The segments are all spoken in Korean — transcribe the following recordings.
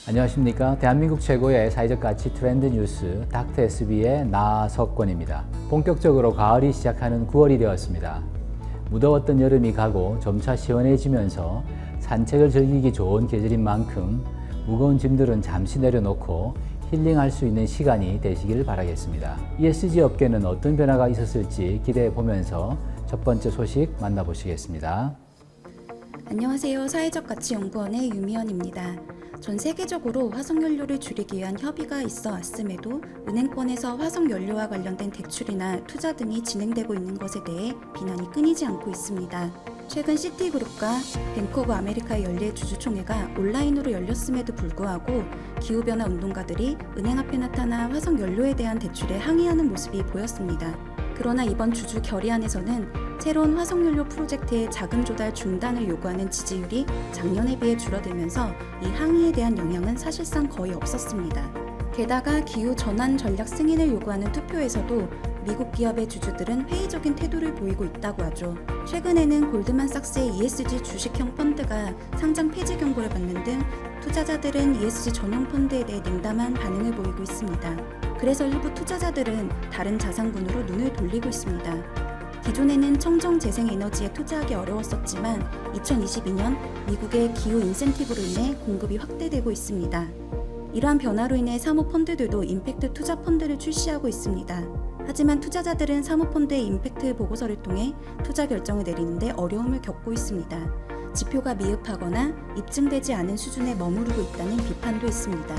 안녕하십니까. 대한민국 최고의 사회적 가치 트렌드 뉴스 닥터 SB의 나석권입니다. 본격적으로 가을이 시작하는 9월이 되었습니다. 무더웠던 여름이 가고 점차 시원해지면서 산책을 즐기기 좋은 계절인 만큼 무거운 짐들은 잠시 내려놓고 힐링할 수 있는 시간이 되시길 바라겠습니다. ESG 업계는 어떤 변화가 있었을지 기대해 보면서 첫 번째 소식 만나보시겠습니다. 안녕하세요. 사회적가치연구원의 유미연입니다. 전 세계적으로 화석연료를 줄이기 위한 협의가 있어 왔음에도 은행권에서 화석연료와 관련된 대출이나 투자 등이 진행되고 있는 것에 대해 비난이 끊이지 않고 있습니다. 최근 시티그룹과 뱅크 오브 아메리카의 연례 주주총회가 온라인으로 열렸음에도 불구하고 기후변화 운동가들이 은행 앞에 나타나 화석연료에 대한 대출에 항의하는 모습이 보였습니다. 그러나 이번 주주 결의안에서는 새로운 화석연료 프로젝트의 자금 조달 중단을 요구하는 지지율이 작년에 비해 줄어들면서 이 항의에 대한 영향은 사실상 거의 없었습니다. 게다가 기후 전환 전략 승인을 요구하는 투표에서도 미국 기업의 주주들은 회의적인 태도를 보이고 있다고 하죠. 최근에는 골드만삭스의 ESG 주식형 펀드가 상장 폐지 경고를 받는 등 투자자들은 ESG 전용 펀드에 대해 냉담한 반응을 보이고 있습니다. 그래서 일부 투자자들은 다른 자산군으로 눈을 돌리고 있습니다. 기존에는 청정 재생에너지에 투자하기 어려웠었지만 2022년 미국의 기후 인센티브로 인해 공급이 확대되고 있습니다. 이러한 변화로 인해 사모펀드들도 임팩트 투자 펀드를 출시하고 있습니다. 하지만 투자자들은 사모펀드의 임팩트 보고서를 통해 투자 결정을 내리는데 어려움을 겪고 있습니다. 지표가 미흡하거나 입증되지 않은 수준에 머무르고 있다는 비판도 있습니다.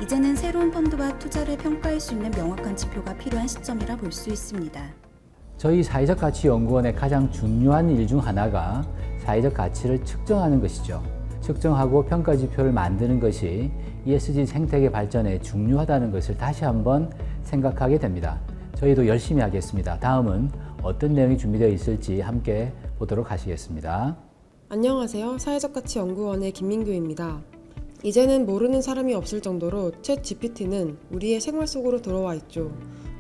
이제는 새로운 펀드와 투자를 평가할 수 있는 명확한 지표가 필요한 시점이라 볼 수 있습니다. 저희 사회적 가치 연구원의 가장 중요한 일 중 하나가 사회적 가치를 측정하는 것이죠. 측정하고 평가 지표를 만드는 것이 ESG 생태계 발전에 중요하다는 것을 다시 한번 생각하게 됩니다. 저희도 열심히 하겠습니다. 다음은 어떤 내용이 준비되어 있을지 함께 보도록 하시겠습니다. 안녕하세요. 사회적가치연구원의 김민규입니다. 이제는 모르는 사람이 없을 정도로 챗 GPT는 우리의 생활 속으로 들어와 있죠.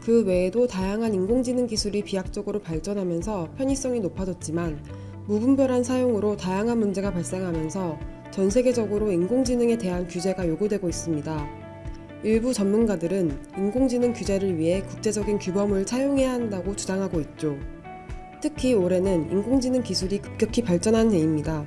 그 외에도 다양한 인공지능 기술이 비약적으로 발전하면서 편의성이 높아졌지만 무분별한 사용으로 다양한 문제가 발생하면서 전 세계적으로 인공지능에 대한 규제가 요구되고 있습니다. 일부 전문가들은 인공지능 규제를 위해 국제적인 규범을 차용해야 한다고 주장하고 있죠. 특히 올해는 인공지능 기술이 급격히 발전한 해입니다.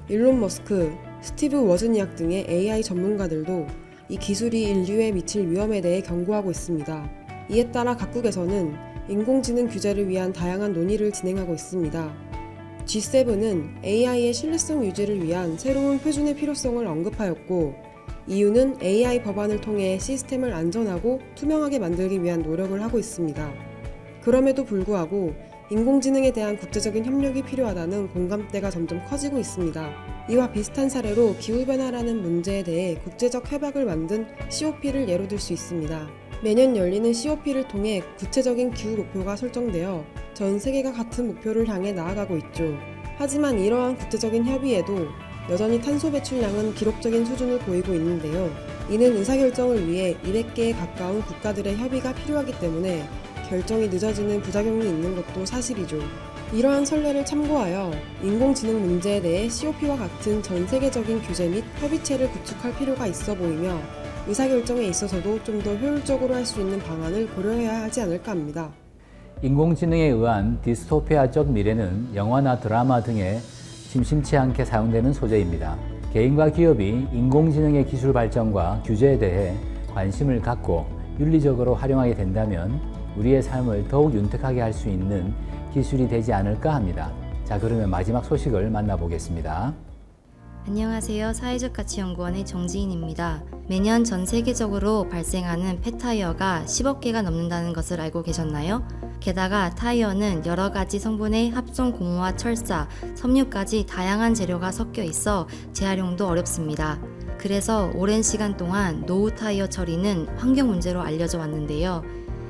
일론 머스크, 스티브 워즈니악 등의 AI 전문가들도 이 기술이 인류에 미칠 위험에 대해 경고하고 있습니다. 이에 따라 각국에서는 인공지능 규제를 위한 다양한 논의를 진행하고 있습니다. G7은 AI의 신뢰성 유지를 위한 새로운 표준의 필요성을 언급하였고, EU는 AI 법안을 통해 시스템을 안전하고 투명하게 만들기 위한 노력을 하고 있습니다. 그럼에도 불구하고 인공지능에 대한 국제적인 협력이 필요하다는 공감대가 점점 커지고 있습니다. 이와 비슷한 사례로 기후변화라는 문제에 대해 국제적 협약을 만든 COP를 예로 들 수 있습니다. 매년 열리는 COP를 통해 구체적인 기후 목표가 설정되어 전 세계가 같은 목표를 향해 나아가고 있죠. 하지만 이러한 국제적인 협의에도 여전히 탄소 배출량은 기록적인 수준을 보이고 있는데요. 이는 의사결정을 위해 200개에 가까운 국가들의 협의가 필요하기 때문에 결정이 늦어지는 부작용이 있는 것도 사실이죠. 이러한 선례를 참고하여 인공지능 문제에 대해 COP와 같은 전 세계적인 규제 및 협의체를 구축할 필요가 있어 보이며 의사결정에 있어서도 좀 더 효율적으로 할 수 있는 방안을 고려해야 하지 않을까 합니다. 인공지능에 의한 디스토피아적 미래는 영화나 드라마 등에 심심치 않게 사용되는 소재입니다. 개인과 기업이 인공지능의 기술 발전과 규제에 대해 관심을 갖고 윤리적으로 활용하게 된다면 우리의 삶을 더욱 윤택하게 할 수 있는 기술이 되지 않을까 합니다. 자, 그러면 마지막 소식을 만나보겠습니다. 안녕하세요. 사회적가치연구원의 정지인입니다. 매년 전 세계적으로 발생하는 폐타이어가 10억 개가 넘는다는 것을 알고 계셨나요? 게다가 타이어는 여러 가지 성분의 합성 고무와 철사, 섬유까지 다양한 재료가 섞여 있어 재활용도 어렵습니다. 그래서 오랜 시간 동안 노후 타이어 처리는 환경 문제로 알려져 왔는데요.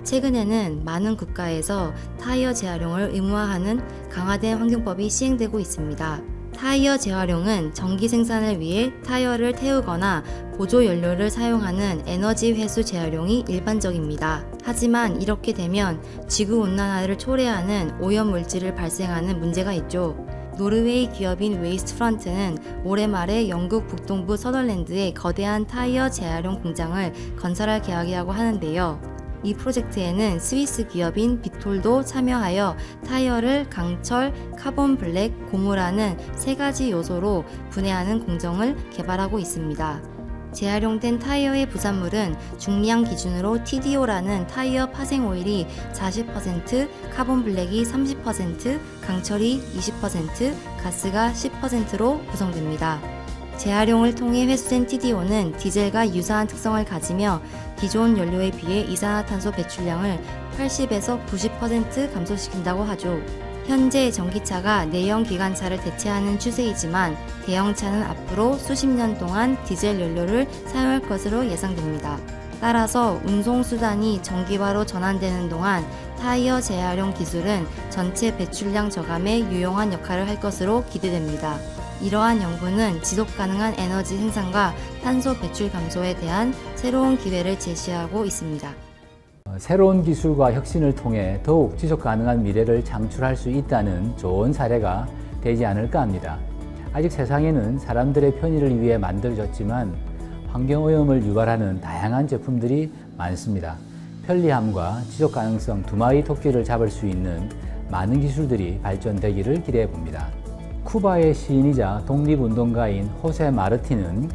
최근에는 많은 국가에서 타이어 재활용을 의무화하는 강화된 환경법이 시행되고 있습니다. 타이어 재활용은 전기 생산을 위해 타이어를 태우거나 보조 연료를 사용하는 에너지 회수 재활용이 일반적입니다. 하지만 이렇게 되면 지구 온난화를 초래하는 오염 물질을 발생하는 문제가 있죠. 노르웨이 기업인 웨이스트프런트는 올해 말에 영국 북동부 서덜랜드에 거대한 타이어 재활용 공장을 건설할 계획이라고 하는데요. 이 프로젝트에는 스위스 기업인 비톨도 참여하여 타이어를 강철, 카본 블랙, 고무라는 세 가지 요소로 분해하는 공정을 개발하고 있습니다. 재활용된 타이어의 부산물은 중량 기준으로 TDO라는 타이어 파생 오일이 40%, 카본 블랙이 30%, 강철이 20%, 가스가 10%로 구성됩니다. 재활용을 통해 회수된 TDO는 디젤과 유사한 특성을 가지며 기존 연료에 비해 이산화탄소 배출량을 80에서 90% 감소시킨다고 하죠. 현재 전기차가 내연 기관차를 대체하는 추세이지만 대형차는 앞으로 수십 년 동안 디젤 연료를 사용할 것으로 예상됩니다. 따라서 운송수단이 전기화로 전환되는 동안 타이어 재활용 기술은 전체 배출량 저감에 유용한 역할을 할 것으로 기대됩니다. 이러한 연구는 지속가능한 에너지 생산과 탄소 배출 감소에 대한 새로운 기회를 제시하고 있습니다. 새로운 기술과 혁신을 통해 더욱 지속 가능한 미래를 창출할 수 있다는 좋은 사례가 되지 않을까 합니다. 아직 세상에는 사람들의 편의를 위해 만들어졌지만 환경오염을 유발하는 다양한 제품들이 많습니다. 편리함과 지속 가능성 두 마리 토끼를 잡을 수 있는 많은 기술들이 발전되기를 기대해 봅니다. 쿠바의 시인이자 독립운동가인 호세 마르티는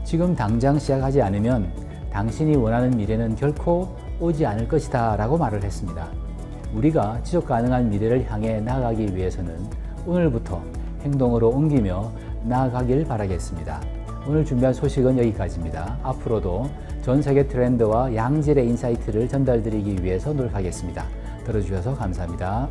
지금 당장 시작하지 않으면 당신이 원하는 미래는 결코 오지 않을 것이다 라고 말을 했습니다. 우리가 지속 가능한 미래를 향해 나아가기 위해서는 오늘부터 행동으로 옮기며 나아가길 바라겠습니다. 오늘 준비한 소식은 여기까지입니다. 앞으로도 전 세계 트렌드와 양질의 인사이트를 전달드리기 위해서 노력하겠습니다. 들어주셔서 감사합니다.